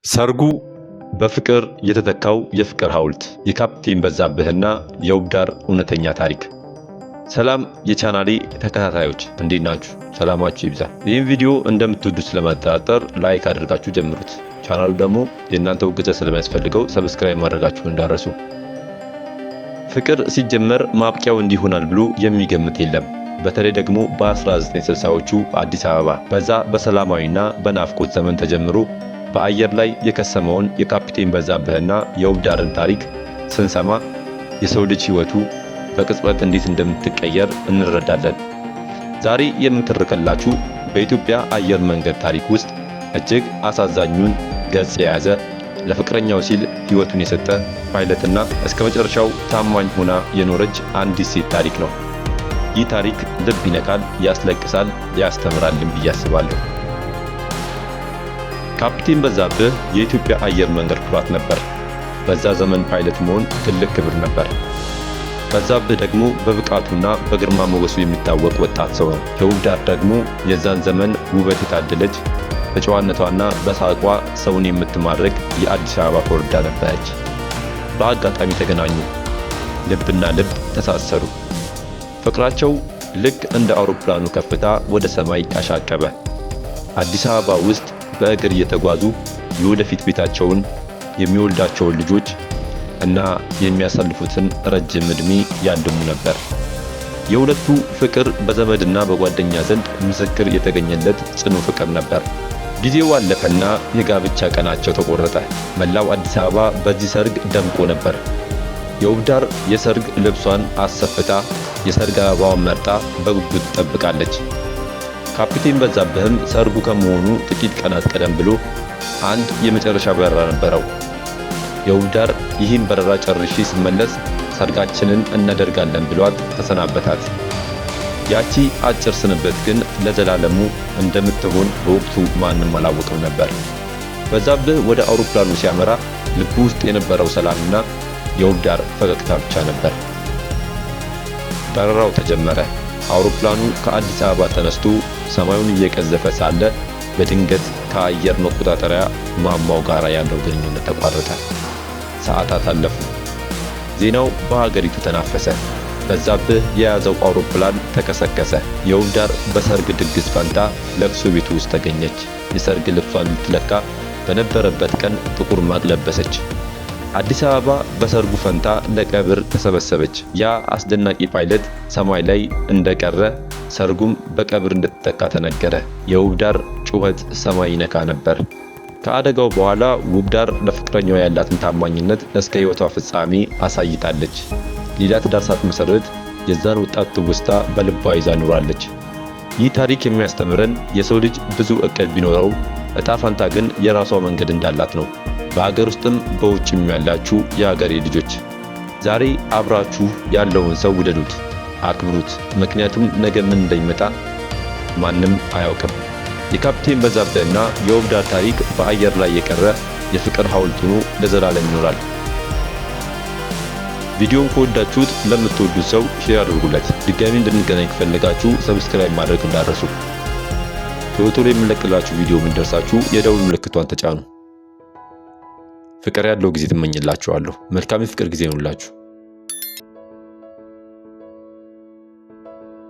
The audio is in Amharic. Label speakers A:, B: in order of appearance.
A: ሰርጉ በፍቅር የተተካው የፍቅር ሐውልት የካፕቴን በዛብህና የውብዳር እውነተኛ ታሪክ። ሰላም የቻናሌ ተከታታዮች እንዴት ናችሁ? ሰላማችሁ ይብዛ። ይህን ቪዲዮ እንደምትወዱት ስለማጠራጠር ላይክ አድርጋችሁ ጀምሩት። ቻናሉ ደግሞ የእናንተ እገዛ ስለሚያስፈልገው ሰብስክራይብ ማድረጋችሁ እንዳረሱ። ፍቅር ሲጀመር ማብቂያው እንዲሆናል ብሎ የሚገምት የለም። በተለይ ደግሞ በ1960ዎቹ አዲስ አበባ በዛ በሰላማዊና በናፍቆት ዘመን ተጀምሮ በአየር ላይ የከሰመውን የካፕቴን በዛብህና የውብዳርን ታሪክ ስንሰማ የሰው ልጅ ሕይወቱ በቅጽበት እንዴት እንደምትቀየር እንረዳለን። ዛሬ የምትርከላችሁ በኢትዮጵያ አየር መንገድ ታሪክ ውስጥ እጅግ አሳዛኙን ገጽ የያዘ ለፍቅረኛው ሲል ሕይወቱን የሰጠ ፓይለትና እስከ መጨረሻው ታማኝ ሆና የኖረች አንዲት ሴት ታሪክ ነው። ይህ ታሪክ ልብ ይነካል፣ ያስለቅሳል፣ ያስተምራልም ብዬ አስባለሁ። ካፕቴን በዛብህ የኢትዮጵያ አየር መንገድ ኩራት ነበር። በዛ ዘመን ፓይለት መሆን ትልቅ ክብር ነበር። በዛብህ ደግሞ በብቃቱና በግርማ ሞገሱ የሚታወቅ ወጣት ሰው ነው። የውብዳር ደግሞ የዛን ዘመን ውበት የታደለች በጨዋነቷና በሳቋ ሰውን የምትማርክ የአዲስ አበባ ኮረዳ ነበረች። በአጋጣሚ ተገናኙ፣ ልብና ልብ ተሳሰሩ። ፍቅራቸው ልክ እንደ አውሮፕላኑ ከፍታ ወደ ሰማይ አሻቀበ። አዲስ አበባ ውስጥ በእግር እየተጓዙ የወደፊት ቤታቸውን፣ የሚወልዳቸውን ልጆች እና የሚያሳልፉትን ረጅም ዕድሜ ያልሙ ነበር። የሁለቱ ፍቅር በዘመድና በጓደኛ ዘንድ ምስክር የተገኘለት ጽኑ ፍቅር ነበር። ጊዜው አለፈና የጋብቻ ቀናቸው ተቆረጠ። መላው አዲስ አበባ በዚህ ሰርግ ደምቆ ነበር። የውብዳር የሰርግ ልብሷን አሰፍታ የሰርግ አበባዋን መርጣ በጉጉት ትጠብቃለች። ካፕቴን በዛብህም ሰርጉ ከመሆኑ ጥቂት ቀናት ቀደም ብሎ አንድ የመጨረሻ በረራ ነበረው። የውብዳር ይህን በረራ ጨርሼ ስመለስ ሰርጋችንን እናደርጋለን ብሏት ተሰናበታት። ያቺ አጭር ስንብት ግን ለዘላለሙ እንደምትሆን በወቅቱ ማንም አላወቀም ነበር። በዛብህ ወደ አውሮፕላኑ ሲያመራ ልቡ ውስጥ የነበረው ሰላምና የውብዳር ፈገግታ ብቻ ነበር። በረራው ተጀመረ። አውሮፕላኑ ከአዲስ አበባ ተነስቶ ሰማዩን እየቀዘፈ ሳለ በድንገት ከአየር መቆጣጠሪያ ማማው ጋር ያለው ግንኙነት ተቋረጠ። ሰዓታት አለፉ። ዜናው በሀገሪቱ ተናፈሰ። በዛብህ የያዘው አውሮፕላን ተከሰከሰ። የውብዳር በሰርግ ድግስ ፈንታ ለቅሶ ቤቱ ውስጥ ተገኘች። የሰርግ ልብሷን ልትለካ በነበረበት ቀን ጥቁር ማቅ ለበሰች። አዲስ አበባ በሰርጉ ፈንታ ለቀብር ተሰበሰበች። ያ አስደናቂ ፓይለት ሰማይ ላይ እንደቀረ ሰርጉም በቀብር እንደተተካ ተነገረ። የውብዳር ጩኸት ሰማይ ይነካ ነበር። ከአደጋው በኋላ ውብዳር ለፍቅረኛዋ ያላትን ታማኝነት እስከ ሕይወቷ ፍጻሜ አሳይታለች። ሌላ ትዳር ሳትመሰርት የዛን ወጣት ትውስታ በልቧ ይዛ ኖራለች። ይህ ታሪክ የሚያስተምረን የሰው ልጅ ብዙ እቅድ ቢኖረው እጣ ፈንታ ግን የራሷ መንገድ እንዳላት ነው። በሀገር ውስጥም በውጭም ያላችሁ የሀገሬ ልጆች ዛሬ አብራችሁ ያለውን ሰው ውደዱት፣ አክብሩት። ምክንያቱም ነገ ምን እንደሚመጣ ማንም አያውቅም። የካፕቴን በዛብህና የውብዳር ታሪክ በአየር ላይ የቀረ የፍቅር ሐውልት ሆኖ ለዘላለም ይኖራል። ቪዲዮውን ከወዳችሁት ለምትወዱት ሰው ሼር አድርጉለት። ድጋሚ እንድንገናኝ ከፈለጋችሁ ሰብስክራይብ ማድረግ እንዳትረሱ። ቶሎ የምንለቅላችሁ ቪዲዮ እንደርሳችሁ የደውል ምልክቷን ተጫኑ። ፍቅር ያለው ጊዜ ትመኝላችኋለሁ። መልካም የፍቅር ጊዜ ይሁንላችሁ።